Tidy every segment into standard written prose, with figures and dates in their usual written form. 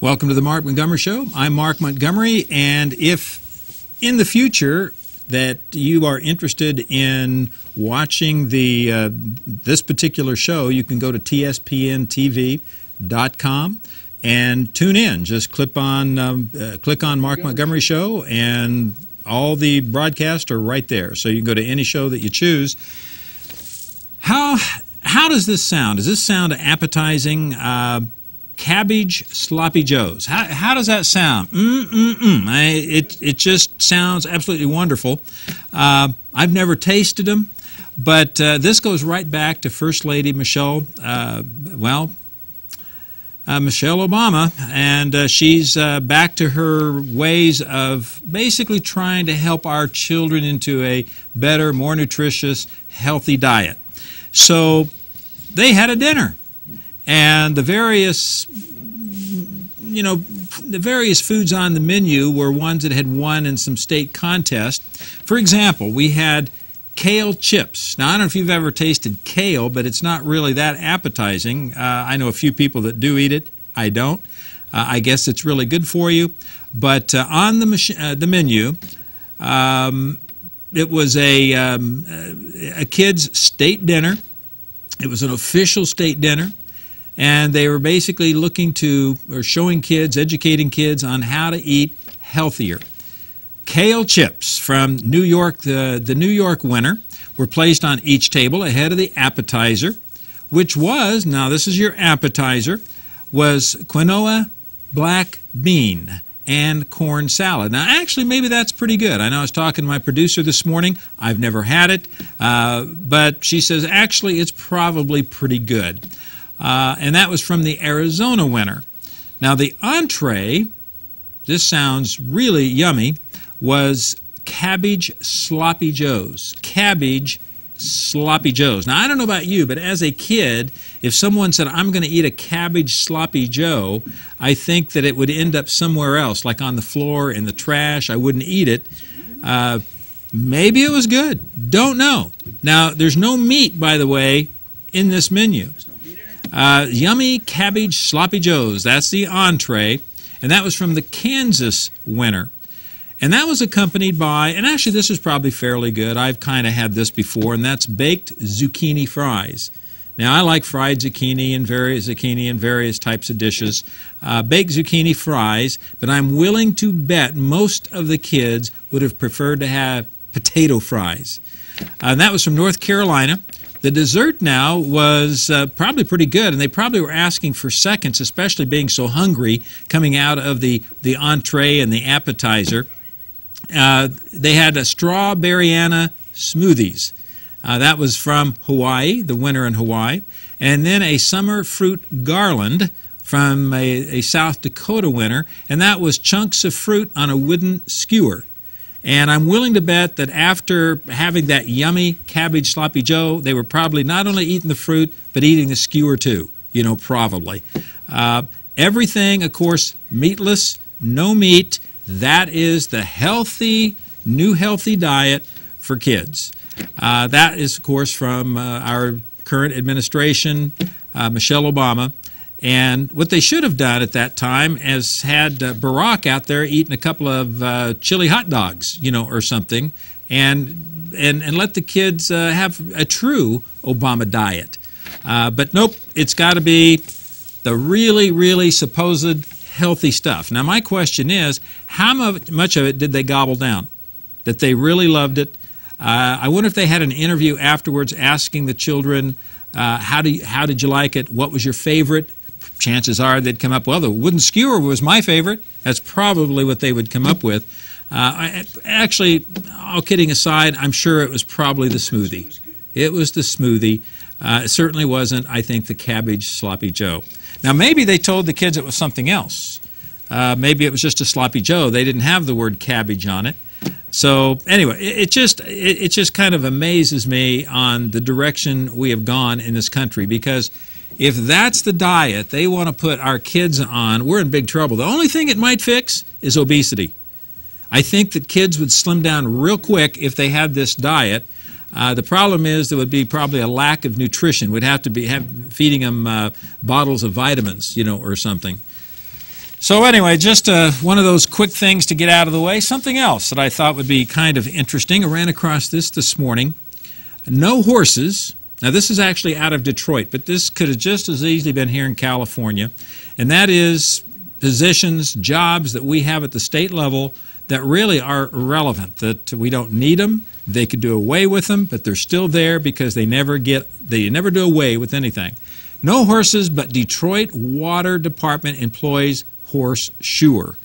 Welcome to the Mark Montgomery Show. I'm Mark Montgomery, and if in the future that you are interested in watching this particular show, you can go to tspntv.com and tune in. Just click on Mark Montgomery Show, and all the broadcasts are right there. So you can go to any show that you choose. How does this sound? Does this sound appetizing? Cabbage sloppy joes. How does that sound? It just sounds absolutely wonderful. I've never tasted them, but this goes right back to First Lady Michelle Obama, and she's back to her ways of basically trying to help our children into a better, more nutritious, healthy diet. So they had a dinner. And the various foods on the menu were ones that had won in some state contest. For example, we had kale chips. Now, I don't know if you've ever tasted kale, but it's not really that appetizing. I know a few people that do eat it. I don't. I guess it's really good for you. But on the menu, it was a kid's state dinner. It was an official state dinner. And they were basically showing kids, educating kids on how to eat healthier. Kale chips from New York, the New York winner, were placed on each table ahead of the appetizer, which was, now this is your appetizer, was quinoa, black bean, and corn salad. Now, actually, maybe that's pretty good. I know I was talking to my producer this morning. I've never had it, but she says, actually, it's probably pretty good. And that was from the Arizona winner. Now, the entree, this sounds really yummy, was cabbage sloppy joes. Cabbage sloppy joes. Now, I don't know about you, but as a kid, if someone said, I'm going to eat a cabbage sloppy joe, I think that it would end up somewhere else, like on the floor, in the trash. I wouldn't eat it. Maybe it was good. Don't know. Now, there's no meat, by the way, in this menu. Yummy cabbage sloppy joes. That's the entree, and that was from the Kansas winner. And that was accompanied by, and actually this is probably fairly good. I've kind of had this before, and that's baked zucchini fries. Now, I like fried zucchini and various types of dishes. Baked zucchini fries, but I'm willing to bet most of the kids would have preferred to have potato fries. And that was from North Carolina. The dessert now was probably pretty good, and they probably were asking for seconds, especially being so hungry coming out of the entree and the appetizer. They had a strawberryana smoothies. That was from Hawaii, the winner in Hawaii. And then a summer fruit garland from a South Dakota winner, and that was chunks of fruit on a wooden skewer. And I'm willing to bet that after having that yummy cabbage sloppy joe, they were probably not only eating the fruit, but eating the skewer too, probably. Everything, of course, meatless, no meat. That is the new healthy diet for kids. That is, of course, from our current administration, Michelle Obama. And what they should have done at that time is had Barack out there eating a couple of chili hot dogs, or something, and let the kids have a true Obama diet. But nope, it's got to be the really, really supposed healthy stuff. Now, my question is, how much of it did they gobble down? That they really loved it? I wonder if they had an interview afterwards asking the children, how did you like it? What was your favorite? Chances are they'd come up, well, the wooden skewer was my favorite. That's probably what they would come up with. Actually, all kidding aside, I'm sure it was probably the smoothie. It was the smoothie. It certainly wasn't, I think, the cabbage sloppy joe. Now, maybe they told the kids it was something else. Maybe it was just a sloppy joe. They didn't have the word cabbage on it. So anyway, it just kind of amazes me on the direction we have gone in this country, because if that's the diet they want to put our kids on, we're in big trouble. The only thing it might fix is obesity. I think that kids would slim down real quick if they had this diet. The problem is there would be probably a lack of nutrition. We'd have to be feeding them bottles of vitamins, or something. So anyway, just one of those quick things to get out of the way. Something else that I thought would be kind of interesting. I ran across this morning. No horses. Now this is actually out of Detroit, but this could have just as easily been here in California. And that is positions, jobs that we have at the state level that really are irrelevant, that we don't need them. They could do away with them, but they're still there because they never do away with anything. No horses, but Detroit Water Department employs horse shoer.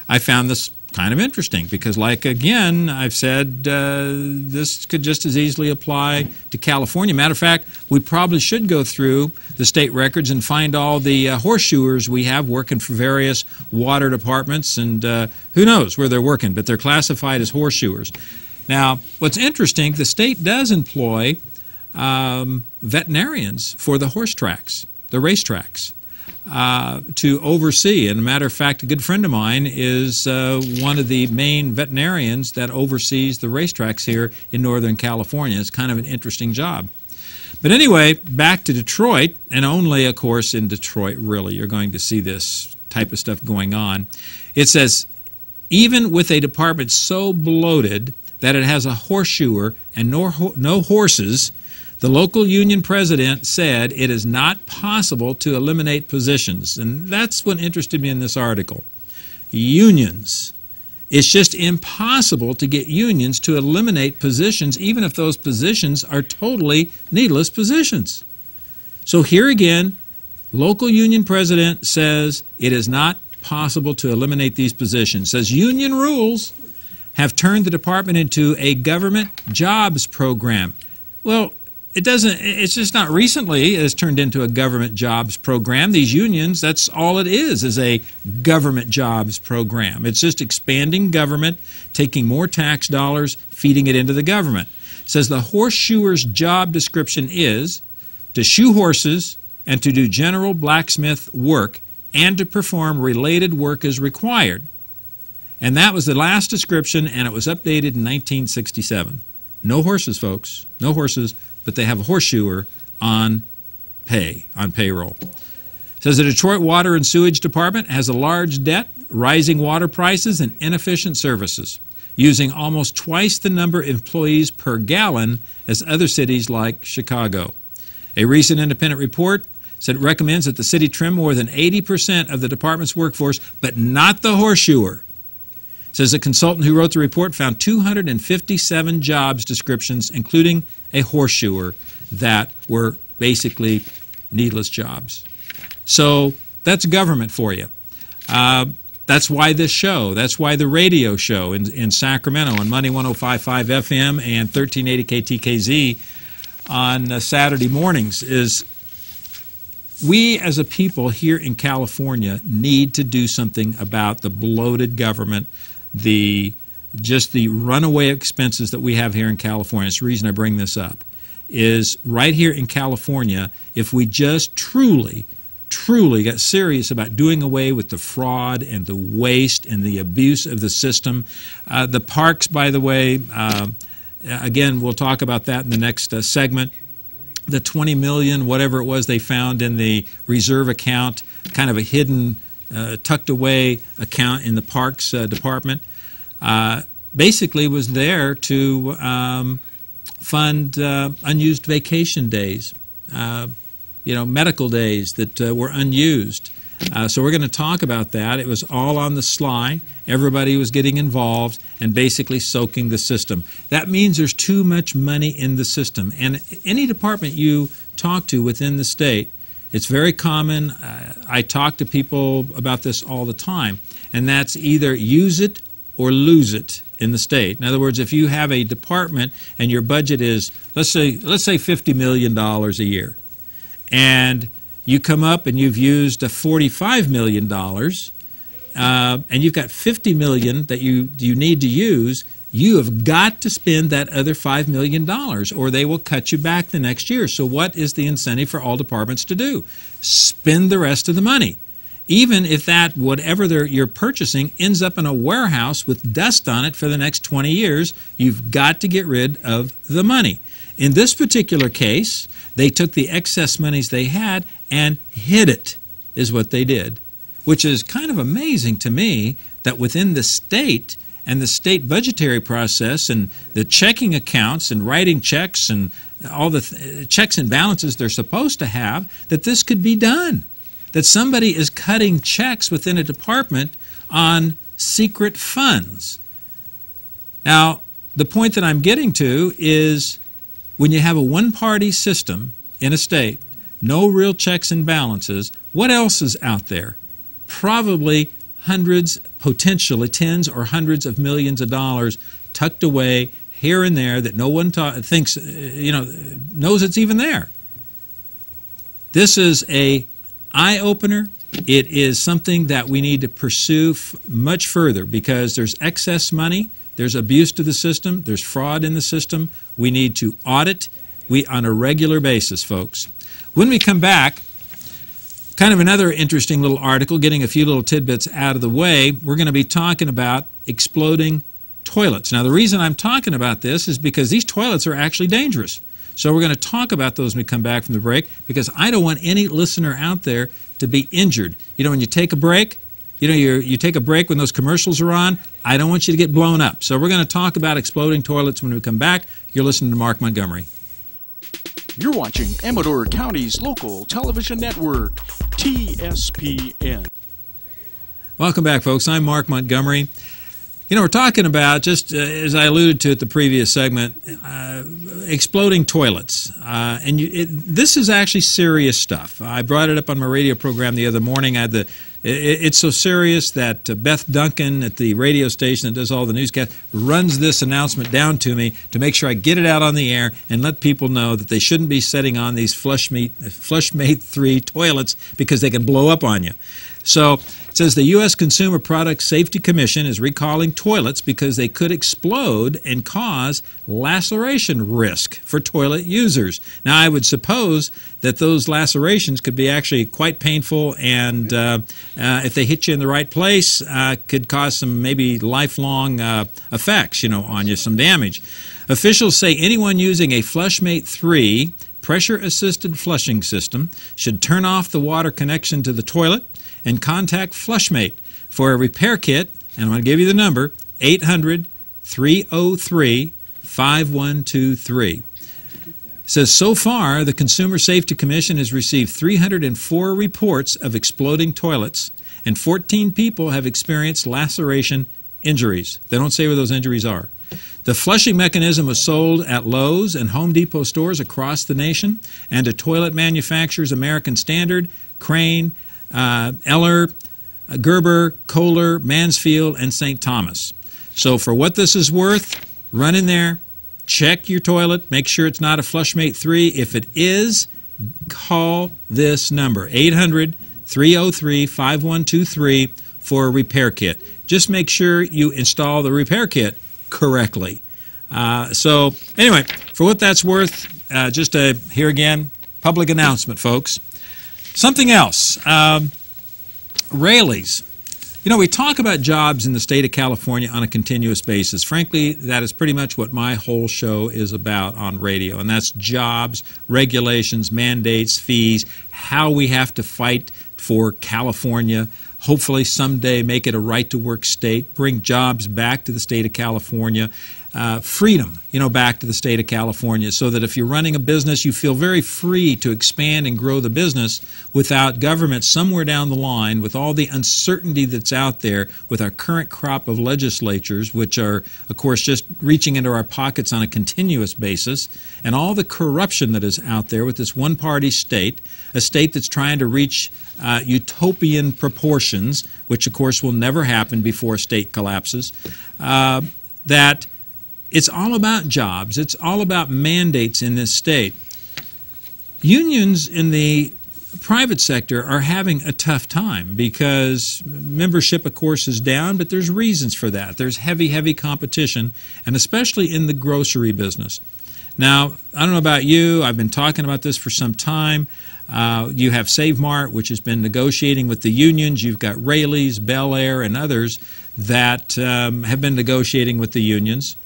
I found this kind of interesting because, like again, I've said this could just as easily apply to California. Matter of fact, we probably should go through the state records and find all the horseshoers we have working for various water departments, and who knows where they're working, but they're classified as horseshoers. Now, what's interesting, the state does employ veterinarians for the horse tracks, the racetracks, to oversee. And a matter of fact, a good friend of mine is one of the main veterinarians that oversees the racetracks here in Northern California. It's kind of an interesting job. But anyway, back to Detroit, and only, of course, in Detroit, really, you're going to see this type of stuff going on. It says, even with a department so bloated that it has a horseshoer and no horses, the local union president said it is not possible to eliminate positions. And that's what interested me in this article. Unions. It's just impossible to get unions to eliminate positions, even if those positions are totally needless positions. So here again, local union president says it is not possible to eliminate these positions. Says union rules have turned the department into a government jobs program. Well, it's just not recently it has turned into a government jobs program. These unions, that's all it is a government jobs program. It's just expanding government, taking more tax dollars, feeding it into the government. It says the horseshoer's job description is to shoe horses and to do general blacksmith work and to perform related work as required. And that was the last description, and it was updated in 1967. No horses, folks. No horses, but they have a horseshoer on payroll. It says the Detroit Water and Sewage Department has a large debt, rising water prices, and inefficient services, using almost twice the number of employees per gallon as other cities like Chicago. A recent independent report said it recommends that the city trim more than 80% of the department's workforce, but not the horseshoer. Says a consultant who wrote the report found 257 jobs descriptions, including a horseshoer, that were basically needless jobs. So that's government for you. That's why this show, that's why the radio show in Sacramento on Money 105.5 FM and 1380 KTKZ on Saturday mornings is we as a people here in California need to do something about the bloated government, just the runaway expenses that we have here in California. It's the reason I bring this up, is right here in California, if we just truly got serious about doing away with the fraud and the waste and the abuse of the system. The parks, by the way, again, we'll talk about that in the next segment. The 20 million, whatever it was they found in the reserve account, kind of a hidden tucked away account in the Parks Department, basically was there to fund unused vacation days, medical days that were unused. So we're going to talk about that. It was all on the sly. Everybody was getting involved and basically soaking the system. That means there's too much money in the system. And any department you talk to within the state, it's very common. I talk to people about this all the time, and that's either use it or lose it in the state. In other words, if you have a department and your budget is, let's say $50 million a year, and you come up and you've used $45 million, and you've got $50 million that you need to use, you have got to spend that other $5 million or they will cut you back the next year. So what is the incentive for all departments to do? Spend the rest of the money. Even if that, whatever you're purchasing, ends up in a warehouse with dust on it for the next 20 years, you've got to get rid of the money. In this particular case, they took the excess monies they had and hid it, is what they did. which is kind of amazing to me that within the state and the state budgetary process and the checking accounts and writing checks and all the checks and balances they're supposed to have, that this could be done. That somebody is cutting checks within a department on secret funds. Now, the point that I'm getting to is when you have a one-party system in a state, no real checks and balances, what else is out there? Probably hundreds, potentially tens or hundreds of millions of dollars tucked away here and there that no one thinks, knows it's even there. This is a eye-opener. It is something that we need to pursue much further because there's excess money, there's abuse to the system, there's fraud in the system. We need to audit on a regular basis, folks. When we come back, kind of another interesting little article, getting a few little tidbits out of the way, we're going to be talking about exploding toilets. Now, the reason I'm talking about this is because these toilets are actually dangerous. So we're going to talk about those when we come back from the break because I don't want any listener out there to be injured. You know, when you take a break, you take a break when those commercials are on, I don't want you to get blown up. So we're going to talk about exploding toilets when we come back. You're listening to Mark Montgomery. You're watching Amador County's local television network, TSPN. Welcome back, folks. I'm Mark Montgomery. We're talking about, just as I alluded to at the previous segment, exploding toilets. This is actually serious stuff. I brought it up on my radio program the other morning. It's so serious that Beth Duncan at the radio station that does all the newscasts runs this announcement down to me to make sure I get it out on the air and let people know that they shouldn't be setting on these Flushmate 3 toilets because they can blow up on you. So it says the U.S. Consumer Product Safety Commission is recalling toilets because they could explode and cause laceration risk for toilet users. Now, I would suppose that those lacerations could be actually quite painful and if they hit you in the right place, could cause some maybe lifelong effects, on you, some damage. Officials say anyone using a Flushmate 3 pressure-assisted flushing system should turn off the water connection to the toilet and contact Flushmate for a repair kit, and I'm going to give you the number, 800-303-5123. It says, so far, the Consumer Safety Commission has received 304 reports of exploding toilets, and 14 people have experienced laceration injuries. They don't say where those injuries are. The flushing mechanism was sold at Lowe's and Home Depot stores across the nation, and to toilet manufacturers American Standard, Crane, Eller, Gerber, Kohler, Mansfield, and St. Thomas. So for what this is worth, run in there, check your toilet, make sure it's not a Flushmate 3. If it is, call this number, 800-303-5123 for a repair kit. Just make sure you install the repair kit correctly. So anyway, for what that's worth, here again, public announcement, folks. Something else, Raley's. We talk about jobs in the state of California on a continuous basis. Frankly, that is pretty much what my whole show is about on radio, and that's jobs, regulations, mandates, fees, how we have to fight for California, hopefully someday make it a right-to-work state, bring jobs back to the state of California, freedom, back to the state of California, so that if you're running a business, you feel very free to expand and grow the business without government somewhere down the line, with all the uncertainty that's out there with our current crop of legislatures, which are, of course, just reaching into our pockets on a continuous basis, and all the corruption that is out there with this one-party state, a state that's trying to reach utopian proportions, which, of course, will never happen before a state collapses, that it's all about jobs. It's all about mandates in this state. Unions in the private sector are having a tough time because membership, of course, is down, but there's reasons for that. There's heavy, heavy competition, and especially in the grocery business. Now, I don't know about you. I've been talking about this for some time. You have Save Mart, which has been negotiating with the unions. You've got Raley's, Bel Air, and others that have been negotiating with the unions.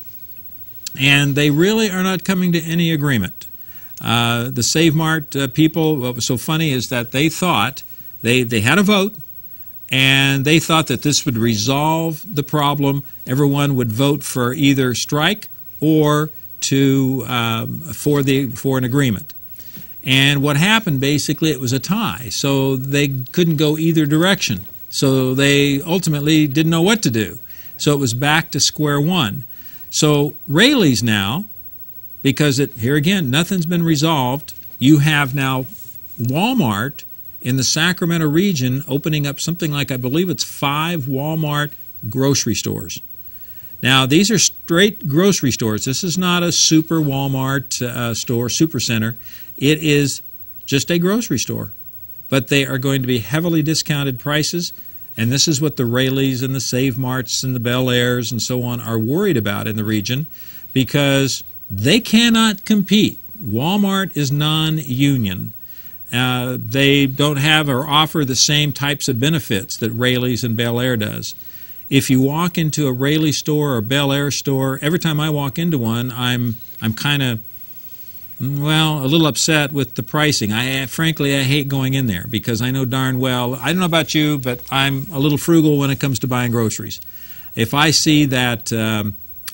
And they really are not coming to any agreement. The Save Mart people, what was so funny is that they thought, they had a vote, and they thought that this would resolve the problem. Everyone would vote for either strike or for an agreement. And what happened, basically, it was a tie. So they couldn't go either direction. So they ultimately didn't know what to do. So it was back to square one. So Raley's now, because here again, nothing's been resolved, you have now Walmart in the Sacramento region opening up something like, I believe it's 5 Walmart grocery stores. Now, these are straight grocery stores. This is not a super Walmart store, super center. It is just a grocery store. But they are going to be heavily discounted prices, and this is what the Raley's and the Save Marts and the Bel Airs and so on are worried about in the region, because they cannot compete. Walmart is non-union. They don't have or offer the same types of benefits that Raley's and Bel Air does. If you walk into a Raley store or Bel Air store, every time I walk into one, I'm kind of, well, a little upset with the pricing. Frankly, I hate going in there because I know darn well, I don't know about you, but I'm a little frugal when it comes to buying groceries. If I see that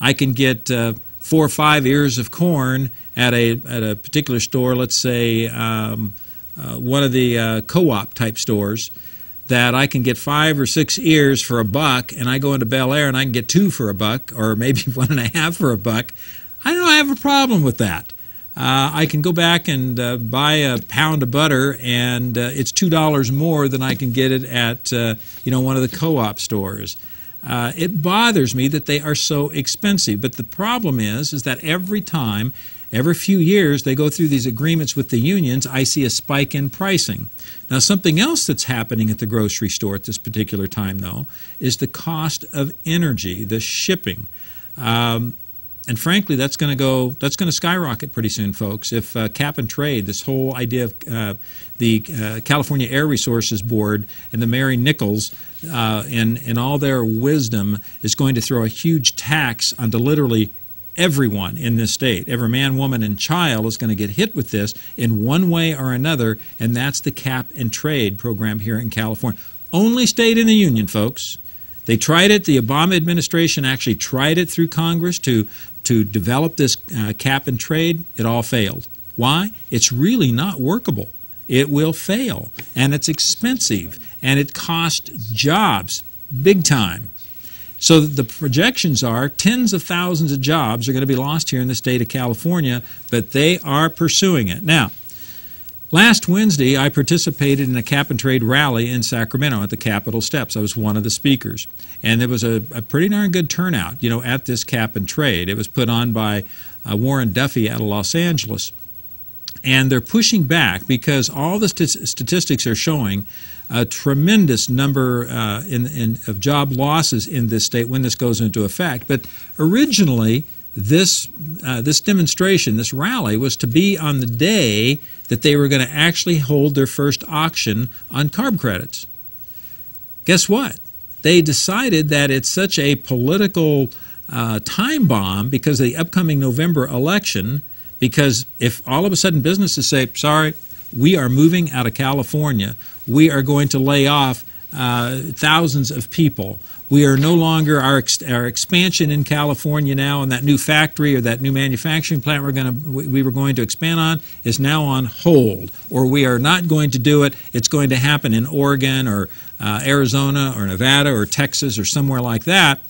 I can get 4 or 5 ears of corn at a particular store, let's say one of the co-op type stores, that I can get 5 or 6 ears for $1, and I go into Bel Air and I can get 2 for $1, or maybe 1.5 for $1, I don't have a problem with that. I can go back and buy a pound of butter, and it's $2 more than I can get it at one of the co-op stores. It bothers me that they are so expensive, but the problem is that every few years they go through these agreements with the unions, I see a spike in pricing. Now, something else that's happening at the grocery store at this particular time, though, is the cost of energy, the shipping. And frankly, that's going to skyrocket pretty soon, folks. If cap and trade, this whole idea of the California Air Resources Board and the Mary Nichols, in all their wisdom, is going to throw a huge tax onto literally everyone in this state. Every man, woman, and child is going to get hit with this in one way or another, and that's the cap and trade program here in California. Only state in the union, folks. They tried it. The Obama administration actually tried it through Congress to develop this cap and trade. It all failed. Why? It's really not workable. It will fail, and it's expensive, and it costs jobs big time. So the projections are tens of thousands of jobs are going to be lost here in the state of California, but they are pursuing it. Now, last Wednesday, I participated in a cap and trade rally in Sacramento at the Capitol steps. I was one of the speakers. And there was a pretty darn good turnout, at this cap and trade. It was put on by Warren Duffy out of Los Angeles. And they're pushing back because all the statistics are showing a tremendous number of job losses in this state when this goes into effect. But originally, this demonstration, this rally, was to be on the day that they were going to actually hold their first auction on carb credits. Guess what? They decided that it's such a political time bomb because of the upcoming November election, because if all of a sudden businesses say, sorry, we are moving out of California, we are going to lay off thousands of people. We are no longer, our expansion in California now, and that new factory or that new manufacturing plant we were going to expand on is now on hold, or we are not going to do it. It's going to happen in Oregon or Arizona or Nevada or Texas or somewhere like that.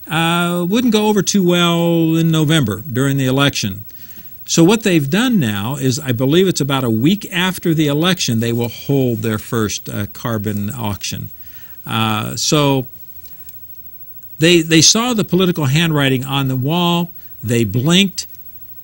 Wouldn't go over too well in November during the election. So what they've done now is, I believe it's about a week after the election, they will hold their first carbon auction. So they saw the political handwriting on the wall, they blinked,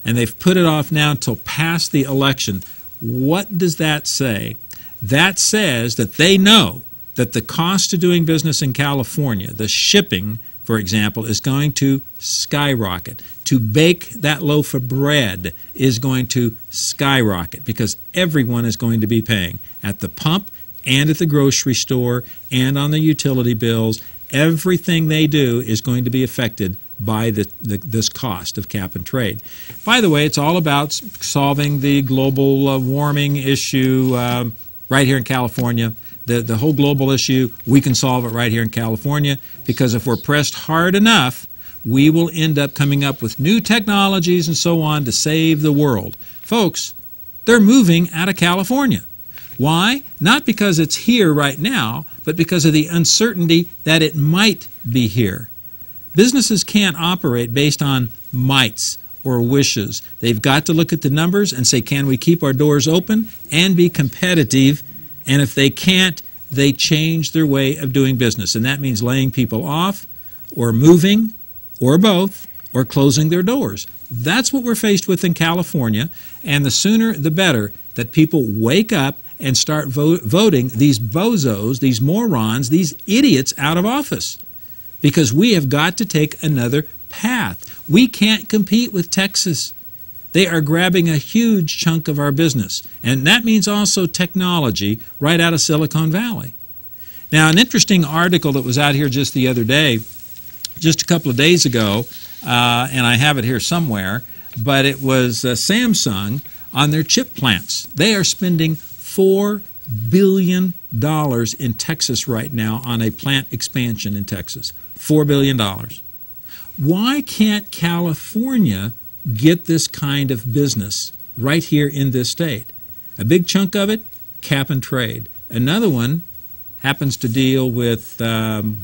and they've put it off now until past the election. What does that say? That says that they know that the cost of doing business in California, the shipping, for example, is going to skyrocket. To bake that loaf of bread is going to skyrocket because everyone is going to be paying at the pump and at the grocery store and on the utility bills. Everything they do is going to be affected by this cost of cap and trade. By the way, it's all about solving the global warming issue right here in California. the whole global issue, we can solve it right here in California, because if we're pressed hard enough, we will end up coming up with new technologies and so on to save the world. Folks, they're moving out of California. Why? Not because it's here right now, but because of the uncertainty that it might be here. Businesses can't operate based on mights or wishes. They've got to look at the numbers and say, can we keep our doors open and be competitive? And if they can't, they change their way of doing business. And that means laying people off or moving or both or closing their doors. That's what we're faced with in California. And the sooner the better that people wake up and start voting these bozos, these morons, these idiots out of office. Because we have got to take another path. We can't compete with Texas. They are grabbing a huge chunk of our business. And that means also technology right out of Silicon Valley. Now, an interesting article that was out here just the other day, just a couple of days ago, and I have it here somewhere, but it was Samsung on their chip plants. They are spending $4 billion in Texas right now on a plant expansion in Texas. $4 billion. Why can't California get this kind of business right here in this state? A big chunk of it, cap and trade. Another one happens to deal with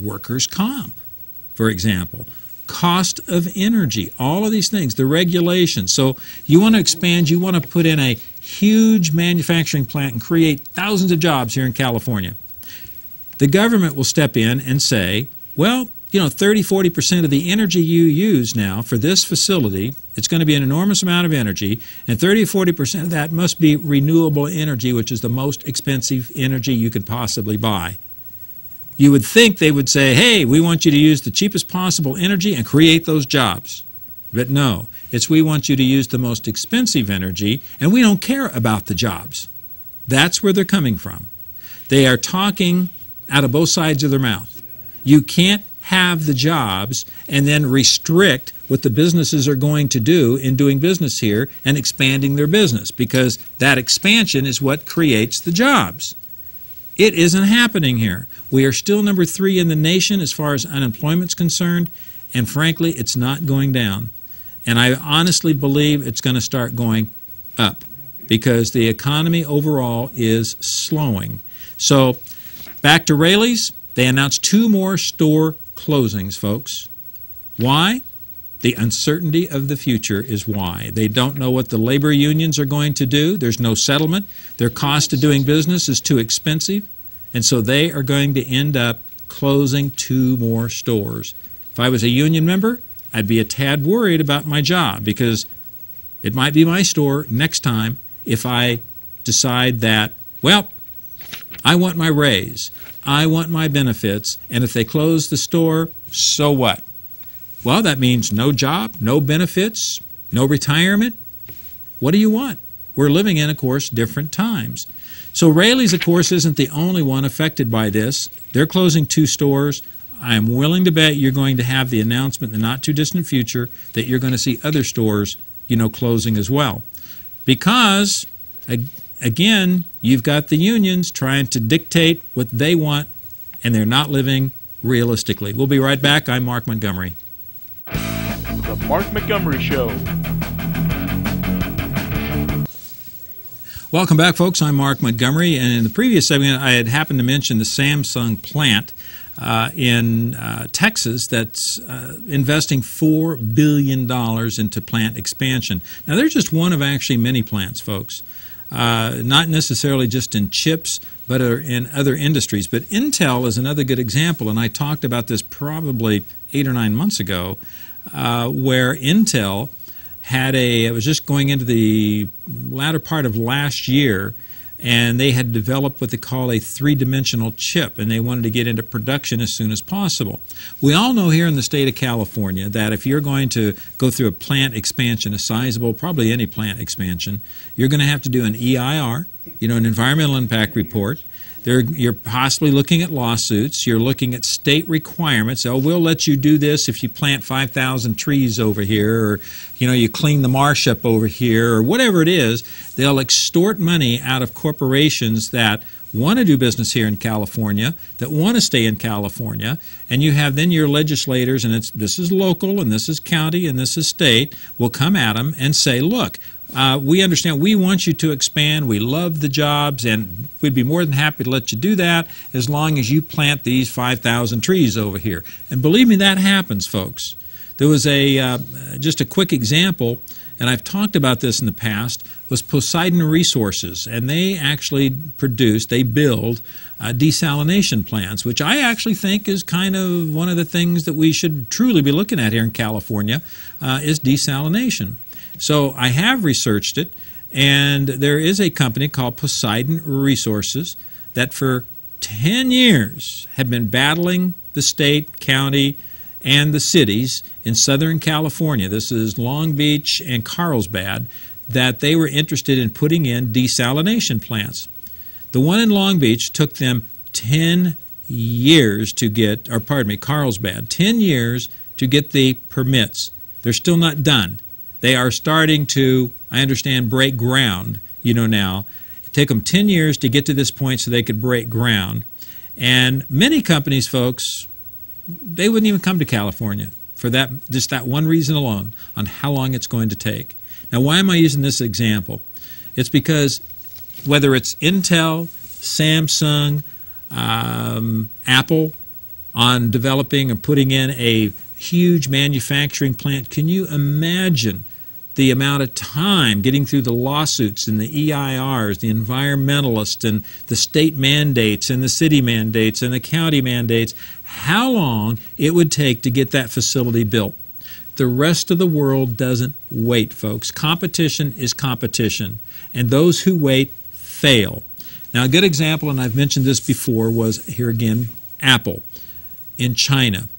workers' comp, for example. Cost of energy, all of these things, the regulations. So you want to expand, you want to put in a huge manufacturing plant and create thousands of jobs here in California. The government will step in and say, well, 30-40% of the energy you use now for this facility, it's going to be an enormous amount of energy, and 30-40% of that must be renewable energy, which is the most expensive energy you could possibly buy. You would think they would say, hey, we want you to use the cheapest possible energy and create those jobs. But no, it's we want you to use the most expensive energy, and we don't care about the jobs. That's where they're coming from. They are talking out of both sides of their mouth. You can't have the jobs and then restrict what the businesses are going to do in doing business here and expanding their business, because that expansion is what creates the jobs. It isn't happening here. We are still number 3 in the nation as far as unemployment's concerned, and frankly, it's not going down. And I honestly believe it's going to start going up because the economy overall is slowing. So back to Raley's, they announced 2 more store closings, folks. Why? The uncertainty of the future is why. They don't know what the labor unions are going to do. There's no settlement. Their cost of doing business is too expensive. And so they are going to end up closing 2 more stores. If I was a union member, I'd be a tad worried about my job, because it might be my store next time if I decide that, well, I want my raise, I want my benefits, and if they close the store, so what? Well, that means no job, no benefits, no retirement. What do you want? We're living in, of course, different times. So Raley's, of course, isn't the only one affected by this. They're closing 2 stores. I'm willing to bet you're going to have the announcement in the not-too-distant future that you're going to see other stores, closing as well. Because, again, you've got the unions trying to dictate what they want, and they're not living realistically. We'll be right back. I'm Mark Montgomery. The Mark Montgomery Show. Welcome back, folks. I'm Mark Montgomery, and in the previous segment, I had happened to mention the Samsung plant in Texas that's investing $4 billion into plant expansion. Now, they're just one of actually many plants, folks. Not necessarily just in chips, but in other industries. But Intel is another good example, and I talked about this probably 8 or 9 months ago, where Intel had it was just going into the latter part of last year, and they had developed what they call a 3-dimensional chip, and they wanted to get into production as soon as possible. We all know here in the state of California that if you're going to go through a plant expansion, a sizable, probably any plant expansion, you're going to have to do an EIR, an environmental impact report. You're possibly looking at lawsuits. You're looking at state requirements. Oh, we'll let you do this if you plant 5,000 trees over here, or you clean the marsh up over here, or whatever it is. They'll extort money out of corporations that want to do business here in California, that want to stay in California, and you have then your legislators, and this is local, and this is county, and this is state, will come at them and say, look, we understand, we want you to expand, we love the jobs, and we'd be more than happy to let you do that as long as you plant these 5,000 trees over here. And believe me, that happens, folks. There was just a quick example, and I've talked about this in the past, was Poseidon Resources, and they actually build desalination plants, which I actually think is kind of one of the things that we should truly be looking at here in California, is desalination. So I have researched it, and there is a company called Poseidon Resources that for 10 years have been battling the state, county, and the cities in Southern California. This is Long Beach and Carlsbad, that they were interested in putting in desalination plants. The one in Long Beach took them 10 years to get, or pardon me, Carlsbad, 10 years to get the permits. They're still not done. They are starting to, I understand, break ground, now. It took them 10 years to get to this point so they could break ground. And many companies, folks, they wouldn't even come to California for just that one reason alone on how long it's going to take. Now, why am I using this example? It's because whether it's Intel, Samsung, Apple on developing and putting in a huge manufacturing plant, can you imagine the amount of time getting through the lawsuits and the EIRs, the environmentalists, and the state mandates and the city mandates and the county mandates, how long it would take to get that facility built? The rest of the world doesn't wait, folks. Competition is competition, and those who wait fail. Now, a good example, and I've mentioned this before, was here again, Apple in China.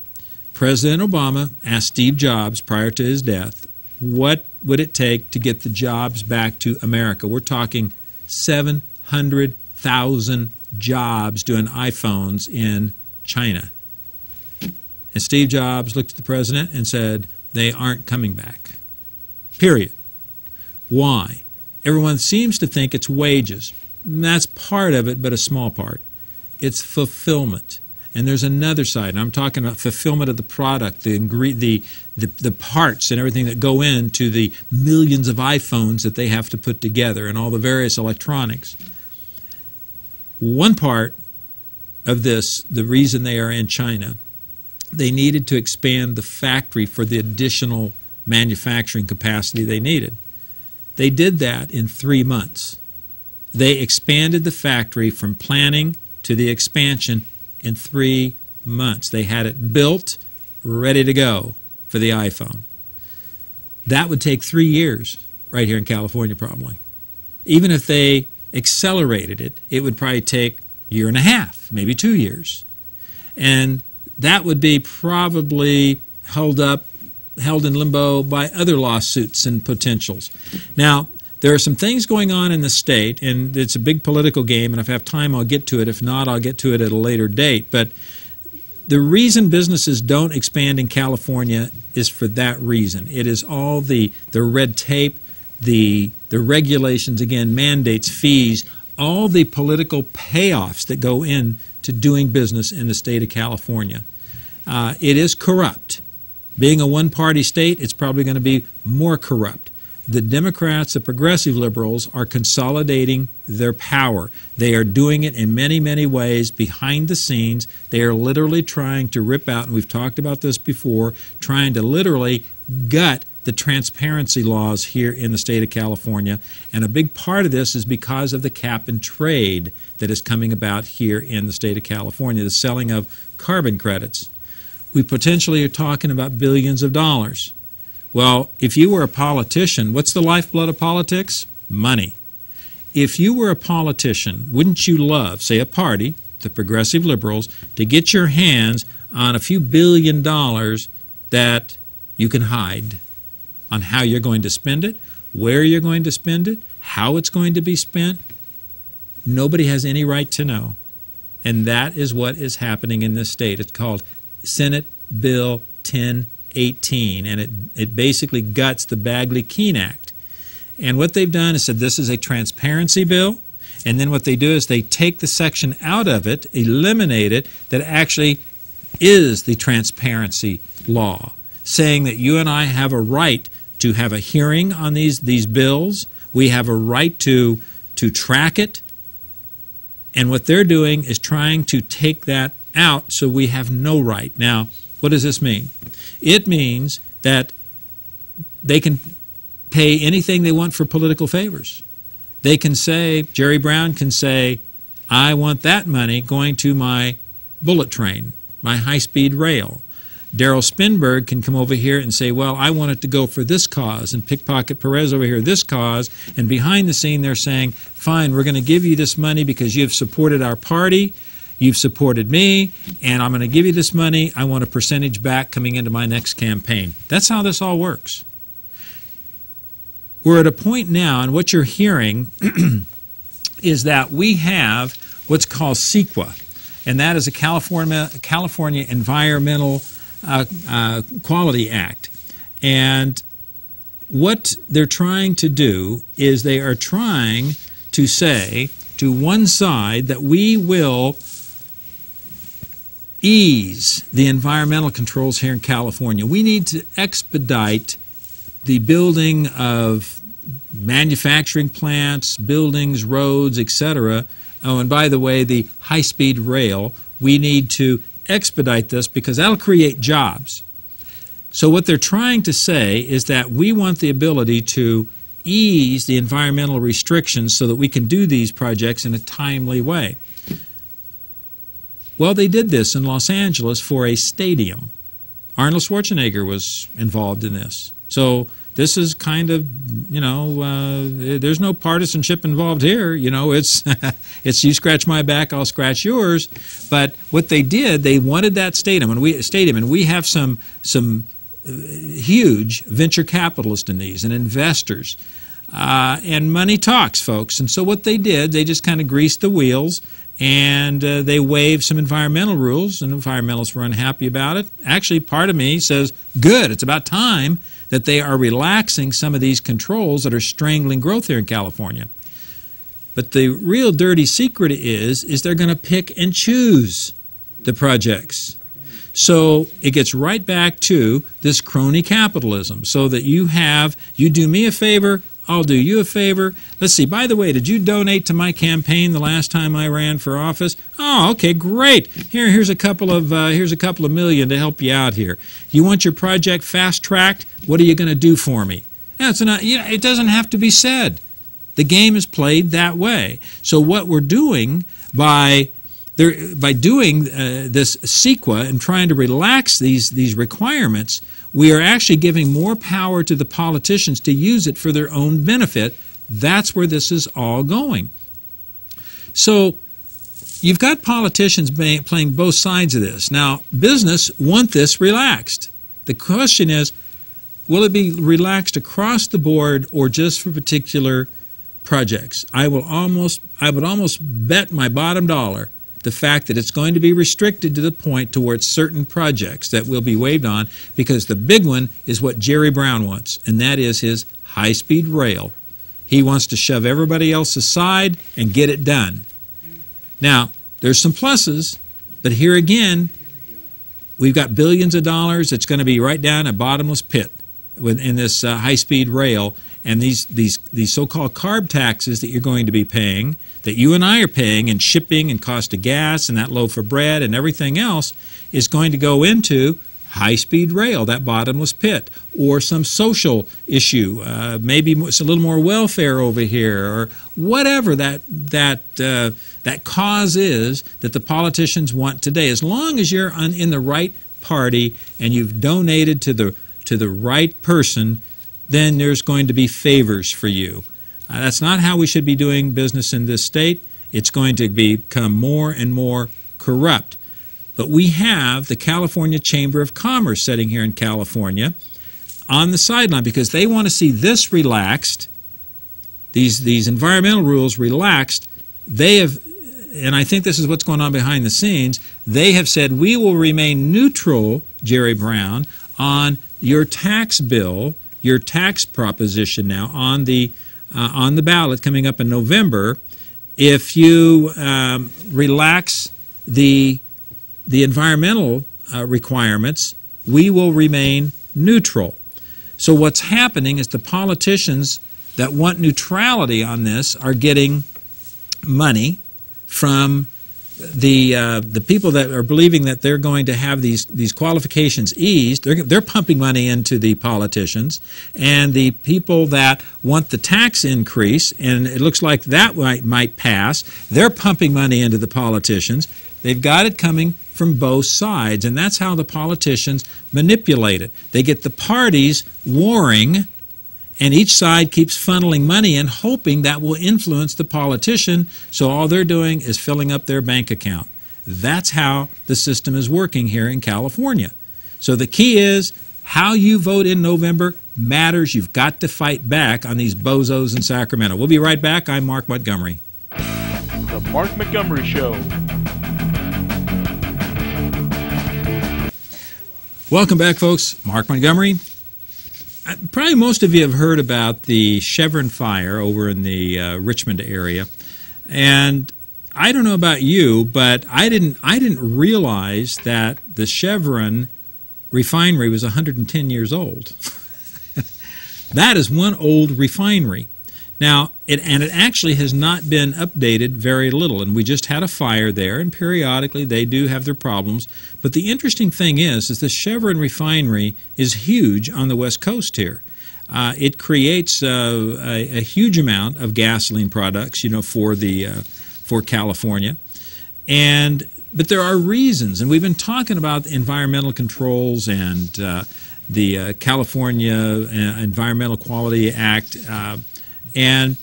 President Obama asked Steve Jobs prior to his death, what would it take to get the jobs back to America? We're talking 700,000 jobs doing iPhones in China. And Steve Jobs looked at the president and said, they aren't coming back. Period. Why? Everyone seems to think it's wages. And that's part of it, but a small part. It's fulfillment. And there's another side, and I'm talking about fulfillment of the product, the parts and everything that go into the millions of iPhones that they have to put together and all the various electronics. One part of this, the reason they are in China, they needed to expand the factory for the additional manufacturing capacity they needed. They did that in 3 months. They expanded the factory from planning to the expansion in 3 months. They had it built, ready to go for the iPhone. That would take 3 years right here in California probably. Even if they accelerated it, it would probably take a year and a half, maybe 2 years. And that would be probably held in limbo by other lawsuits and potentials. Now, there are some things going on in the state, and it's a big political game, and if I have time, I'll get to it. If not, I'll get to it at a later date. But the reason businesses don't expand in California is for that reason. It is all the red tape, the regulations, again, mandates, fees, all the political payoffs that go into doing business in the state of California. It is corrupt. Being a one-party state, it's probably going to be more corrupt. The Democrats, the progressive liberals, are consolidating their power. They are doing it in many, many ways behind the scenes. They are literally trying to rip out, and we've talked about this before, trying to literally gut the transparency laws here in the state of California. And a big part of this is because of the cap and trade that is coming about here in the state of California, the selling of carbon credits. We potentially are talking about billions of dollars. Well, if you were a politician, what's the lifeblood of politics? Money. If you were a politician, wouldn't you love, say a party, the progressive liberals, to get your hands on a few $billion that you can hide on how you're going to spend it, where you're going to spend it, how it's going to be spent? Nobody has any right to know. And that is what is happening in this state. It's called Senate Bill 1018, and it basically guts the Bagley-Keene Act. And what they've done is said this is a transparency bill. And then what they do is they take the section out of it, eliminate it, that actually is the transparency law, saying that you and I have a right to have a hearing on these bills. We have a right to track it. And what they're doing is trying to take that out so we have no right. Now, what does this mean? It means that they can pay anything they want for political favors. They can say, Jerry Brown can say, I want that money going to my bullet train, my high-speed rail. Darrell Spinberg can come over here and say, well, I want it to go for this cause, and Pickpocket Perez over here, this cause, and behind the scene they're saying, fine, we're going to give you this money because you've supported our party, you've supported me, and I'm going to give you this money. I want a percentage back coming into my next campaign. That's how this all works. We're at a point now, and what you're hearing is that we have what's called CEQA, and that is a California Environmental Quality Act. And what they're trying to do is they are trying to say to one side that we will ease the environmental controls here in California. We need to expedite the building of manufacturing plants, buildings, roads, etc. Oh, and by the way, the high-speed rail, we need to expedite this because that'll create jobs. So what they're trying to say is that we want the ability to ease the environmental restrictions so that we can do these projects in a timely way. Well, they did this in Los Angeles for a stadium. Arnold Schwarzenegger was involved in this. So this is kind of, there's no partisanship involved here. It's it's you scratch my back, I'll scratch yours. But what they did, they wanted that stadium, and we have some huge venture capitalists in these and investors. And money talks, folks. And so what they did, they just kind of greased the wheels, and they waived some environmental rules, and environmentalists were unhappy about it. Actually, part of me says, good, it's about time that they are relaxing some of these controls that are strangling growth here in California. But the real dirty secret is they're going to pick and choose the projects. So it gets right back to this crony capitalism, so that you do me a favor, I'll do you a favor. Let's see, by the way, did you donate to my campaign the last time I ran for office? Oh, okay, great. Here's a couple of million to help you out here. You want your project fast-tracked? What are you going to do for me? It doesn't have to be said. The game is played that way. So what we're doing by doing this CEQA and trying to relax these requirements, we are actually giving more power to the politicians to use it for their own benefit. That's where this is all going. So you've got politicians playing both sides of this. Now, business want this relaxed. The question is, will it be relaxed across the board or just for particular projects? I would almost bet my bottom dollar the fact that it's going to be restricted to the point towards certain projects that will be waived on, because the big one is what Jerry Brown wants, and that is his high-speed rail. He wants to shove everybody else aside and get it done. Now, there's some pluses, but here again, we've got billions of dollars that's going to be right down a bottomless pit in this high-speed rail, and these so-called carb taxes that you're going to be paying, that you and I are paying in shipping and cost of gas and that loaf of bread and everything else, is going to go into high-speed rail, that bottomless pit, or some social issue, maybe it's a little more welfare over here, or whatever that cause is that the politicians want today. As long as you're in the right party and you've donated to the right person, then there's going to be favors for you. That's not how we should be doing business in this state. It's going to become more and more corrupt. But we have the California Chamber of Commerce sitting here in California on the sideline because they want to see this relaxed, these environmental rules relaxed. They have, and I think this is what's going on behind the scenes, they have said we will remain neutral, Jerry Brown, on your tax bill, your tax proposition now on the ballot coming up in November, if you relax the environmental requirements, we will remain neutral. So what's happening is the politicians that want neutrality on this are getting money from the people that are believing that they're going to have these qualifications eased. They're pumping money into the politicians, and the people that want the tax increase, and it looks like that might pass, they're pumping money into the politicians. They've got it coming from both sides, and that's how the politicians manipulate it. They get the parties warring, and each side keeps funneling money in, hoping that will influence the politician, so all they're doing is filling up their bank account. That's how the system is working here in California. So the key is how you vote in November matters. You've got to fight back on these bozos in Sacramento. We'll be right back. I'm Mark Montgomery. The Mark Montgomery Show. Welcome back, folks. Mark Montgomery. Probably most of you have heard about the Chevron fire over in the Richmond area, and I don't know about you, but I didn't realize that the Chevron refinery was 110 years old. That is one old refinery. Now, it actually has not been updated very little, and we just had a fire there, and periodically they do have their problems. But the interesting thing is the Chevron refinery is huge on the West Coast here. It creates a huge amount of gasoline products, for California, but there are reasons, and we've been talking about the environmental controls and the California Environmental Quality Act. And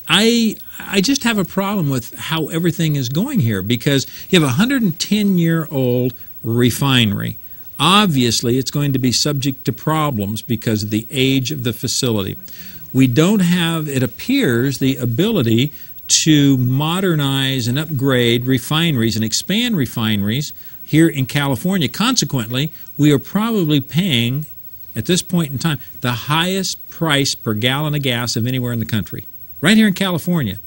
I just have a problem with how everything is going here, because you have a 110-year-old refinery. Obviously, it's going to be subject to problems because of the age of the facility. We don't have, it appears, the ability to modernize and upgrade refineries and expand refineries here in California. Consequently, we are probably paying, at this point in time, the highest price per gallon of gas of anywhere in the country, right here in California,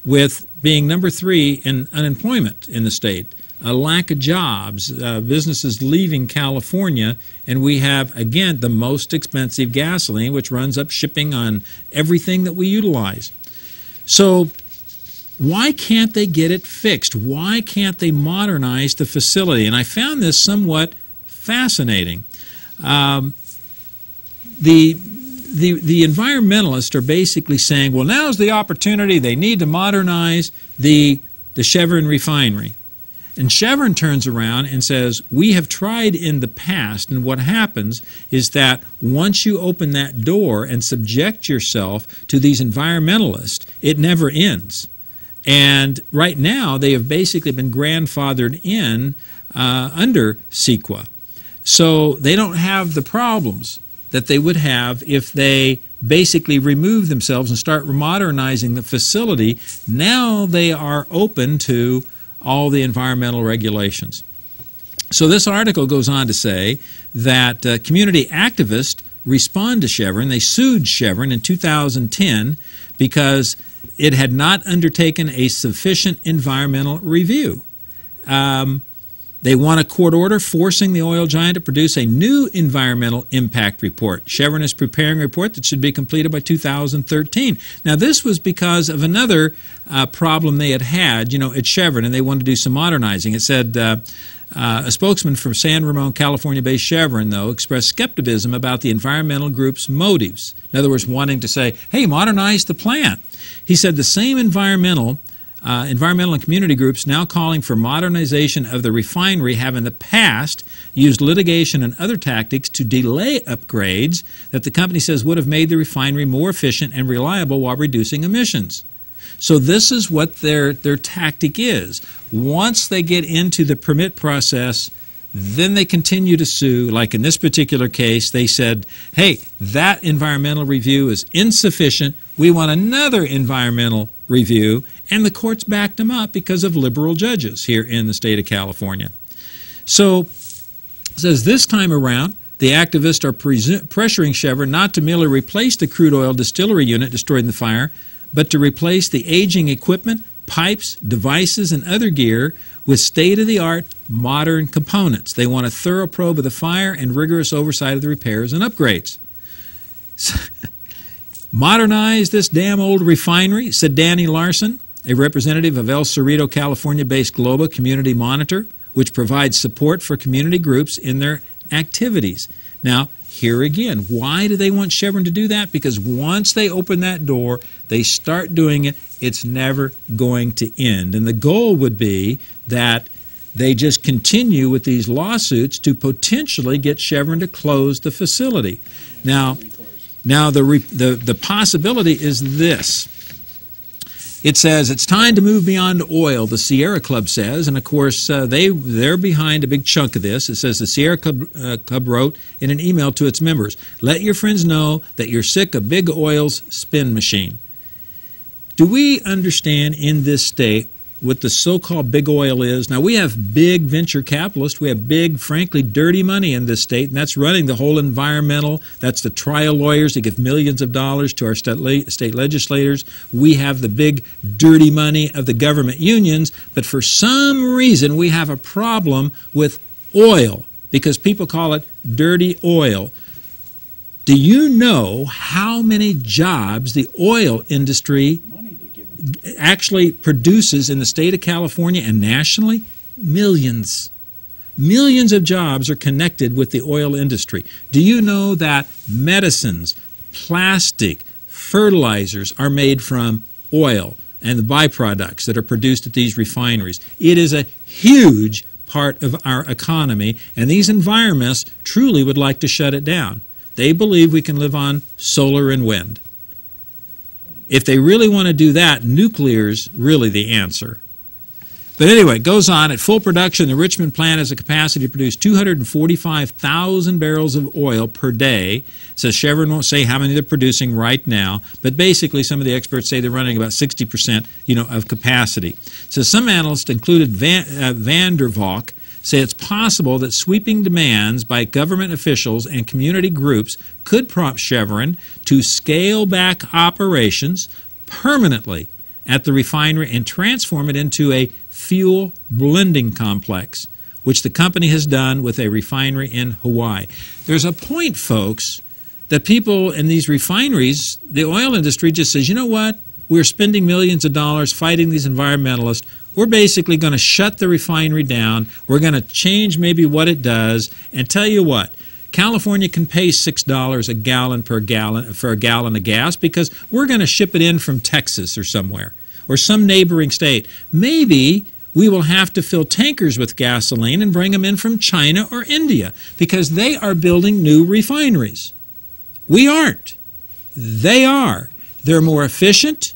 with being number 3 in unemployment in the state, a lack of jobs, businesses leaving California, and we have, again, the most expensive gasoline, which runs up shipping on everything that we utilize. So why can't they get it fixed? Why can't they modernize the facility? And I found this somewhat fascinating. The environmentalists are basically saying, well, now's the opportunity. They need to modernize the Chevron refinery. And Chevron turns around and says, we have tried in the past, and what happens is that once you open that door and subject yourself to these environmentalists, it never ends. And right now, they have basically been grandfathered in under CEQA. So they don't have the problems that they would have if they basically remove themselves and start modernizing the facility. Now they are open to all the environmental regulations. So this article goes on to say that community activists respond to Chevron. They sued Chevron in 2010 because it had not undertaken a sufficient environmental review. They want a court order forcing the oil giant to produce a new environmental impact report. Chevron is preparing a report that should be completed by 2013. Now, this was because of another problem they had, at Chevron, and they wanted to do some modernizing. It said a spokesman from San Ramon, California-based Chevron, though, expressed skepticism about the environmental group's motives. In other words, wanting to say, hey, modernize the plant. He said the same environmental and community groups now calling for modernization of the refinery have in the past used litigation and other tactics to delay upgrades that the company says would have made the refinery more efficient and reliable while reducing emissions. So this is what their tactic is. Once they get into the permit process, then they continue to sue. Like in this particular case, they said, hey, that environmental review is insufficient. We want another environmental review, and the courts backed them up because of liberal judges here in the state of California. So it says this time around, the activists are pressuring Chevron not to merely replace the crude oil distillery unit destroyed in the fire, but to replace the aging equipment, pipes, devices, and other gear with state-of-the-art modern components. They want a thorough probe of the fire and rigorous oversight of the repairs and upgrades. Modernize this damn old refinery, said Danny Larson, a representative of El Cerrito, California-based Global Community Monitor, which provides support for community groups in their activities. Now, here again, why do they want Chevron to do that? Because once they open that door, they start doing it, it's never going to end. And the goal would be that they just continue with these lawsuits to potentially get Chevron to close the facility. Now the possibility is this. It says it's time to move beyond oil, the Sierra Club says, and of course they're behind a big chunk of this. It says the Sierra Club wrote in an email to its members, let your friends know that you're sick of big oil's spin machine. Do we understand in this state what the so-called big oil is? Now, we have big venture capitalists. We have big, frankly, dirty money in this state, and that's running the whole environmental. That's the trial lawyers that give millions of dollars to our state legislators. We have the big, dirty money of the government unions, but for some reason we have a problem with oil because people call it dirty oil. Do you know how many jobs the oil industry actually produces in the state of California and nationally? Millions. Millions of jobs are connected with the oil industry. Do you know that medicines, plastic, fertilizers are made from oil and the byproducts that are produced at these refineries? It is a huge part of our economy, and these environmentalists truly would like to shut it down. They believe we can live on solar and wind. If they really want to do that, nuclear's really the answer. But anyway, it goes on. At full production, the Richmond plant has a capacity to produce 245,000 barrels of oil per day. It says Chevron won't say how many they're producing right now, but basically some of the experts say they're running about 60% of capacity. So some analysts, included Van der Valk, say it's possible that sweeping demands by government officials and community groups could prompt Chevron to scale back operations permanently at the refinery and transform it into a fuel blending complex, which the company has done with a refinery in Hawaii. There's a point, folks, that people in these refineries, the oil industry just says, you know what, we're spending millions of dollars fighting these environmentalists. We're basically going to shut the refinery down. We're going to change maybe what it does. And tell you what, California can pay $6 a gallon for a gallon of gas because we're going to ship it in from Texas or somewhere or some neighboring state. Maybe we will have to fill tankers with gasoline and bring them in from China or India because they are building new refineries. We aren't. They are. They're more efficient.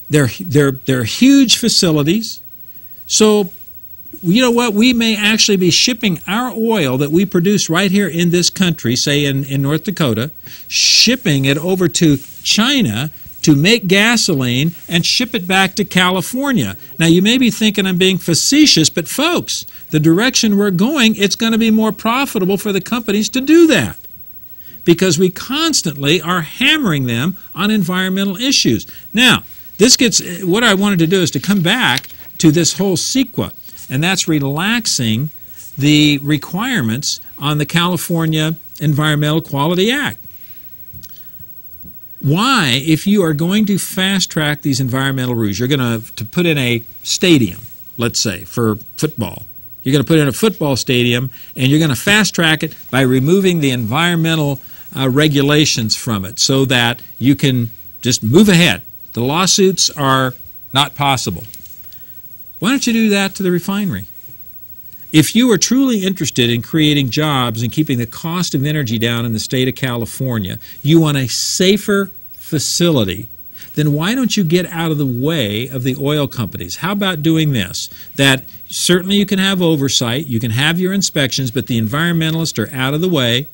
They're huge facilities. So, you know what? We may actually be shipping our oil that we produce right here in this country, say in North Dakota, shipping it over to China to make gasoline and ship it back to California. Now, you may be thinking I'm being facetious, but folks, the direction we're going, it's going to be more profitable for the companies to do that because we constantly are hammering them on environmental issues. Now, what I wanted to do is to come back to this whole CEQA, and that's relaxing the requirements on the California Environmental Quality Act. Why, if you are going to fast-track these environmental rules, you're going to put in a stadium, let's say, for football. You're going to put in a football stadium, and you're going to fast-track it by removing the environmental regulations from it so that you can just move ahead. The lawsuits are not possible. Why don't you do that to the refinery? If you are truly interested in creating jobs and keeping the cost of energy down in the state of California, you want a safer facility, then why don't you get out of the way of the oil companies? How about doing this? That certainly you can have oversight, you can have your inspections, but the environmentalists are out of the way,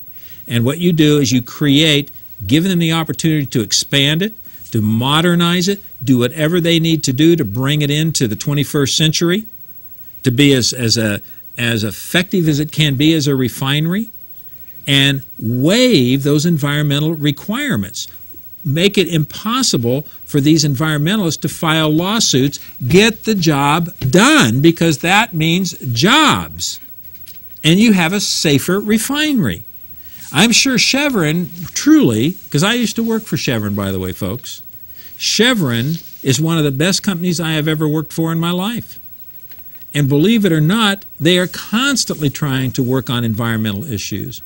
and what you do is you create, give them the opportunity to expand it, to modernize it, do whatever they need to do to bring it into the 21st century, to be as effective as it can be as a refinery, and waive those environmental requirements. make it impossible for these environmentalists to file lawsuits. Get the job done, because that means jobs. And you have a safer refinery. I'm sure Chevron, truly, because I used to work for Chevron, by the way, folks. Chevron is one of the best companies I have ever worked for in my life. And believe it or not, they are constantly trying to work on environmental issues.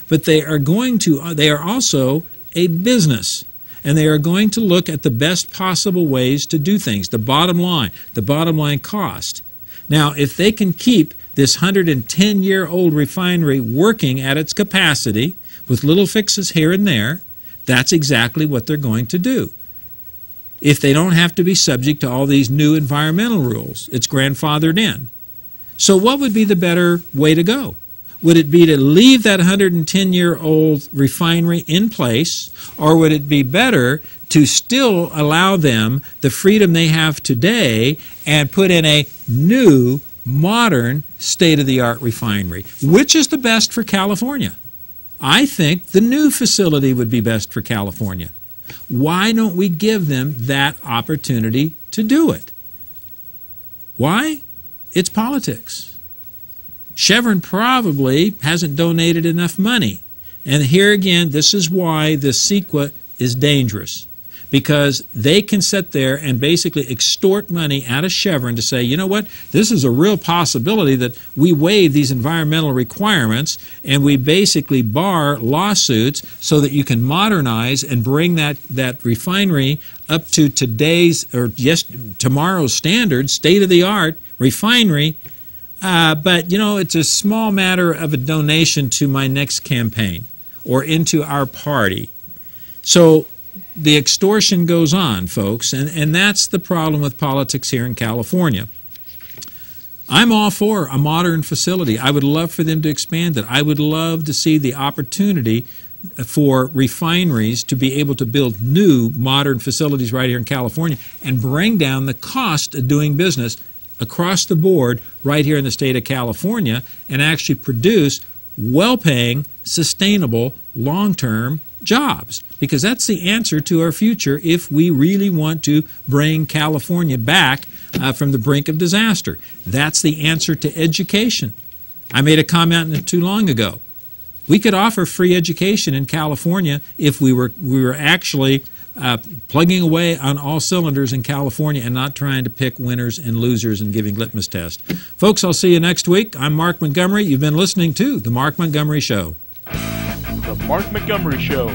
But they are also a business. And they are going to look at the best possible ways to do things, the bottom line cost. Now, if they can keep this 110-year-old refinery working at its capacity with little fixes here and there, that's exactly what they're going to do. If they don't have to be subject to all these new environmental rules, it's grandfathered in. So what would be the better way to go? Would it be to leave that 110-year-old refinery in place, or would it be better to still allow them the freedom they have today and put in a new, modern, state-of-the-art refinery? Which is the best for California? I think the new facility would be best for California. Why don't we give them that opportunity to do it? Why? It's politics. Chevron probably hasn't donated enough money. And here again, this is why the CEQA is dangerous. Because they can sit there and basically extort money out of Chevron to say, you know what, this is a real possibility that we waive these environmental requirements and we basically bar lawsuits so that you can modernize and bring that refinery up to today's or tomorrow's standards, state-of-the-art refinery. But, you know, it's a small matter of a donation to my next campaign or into our party. So the extortion goes on, folks, and that's the problem with politics here in California. I'm all for a modern facility. I would love for them to expand it. I would love to see the opportunity for refineries to be able to build new modern facilities right here in California and bring down the cost of doing business across the board right here in the state of California and actually produce well-paying, sustainable, long-term jobs, because that's the answer to our future if we really want to bring California back from the brink of disaster. That's the answer to education. I made a comment not too long ago. We could offer free education in California if we were actually plugging away on all cylinders in California and not trying to pick winners and losers and giving litmus tests. Folks, I'll see you next week. I'm Mark Montgomery. You've been listening to The Mark Montgomery Show. The Mark Montgomery Show.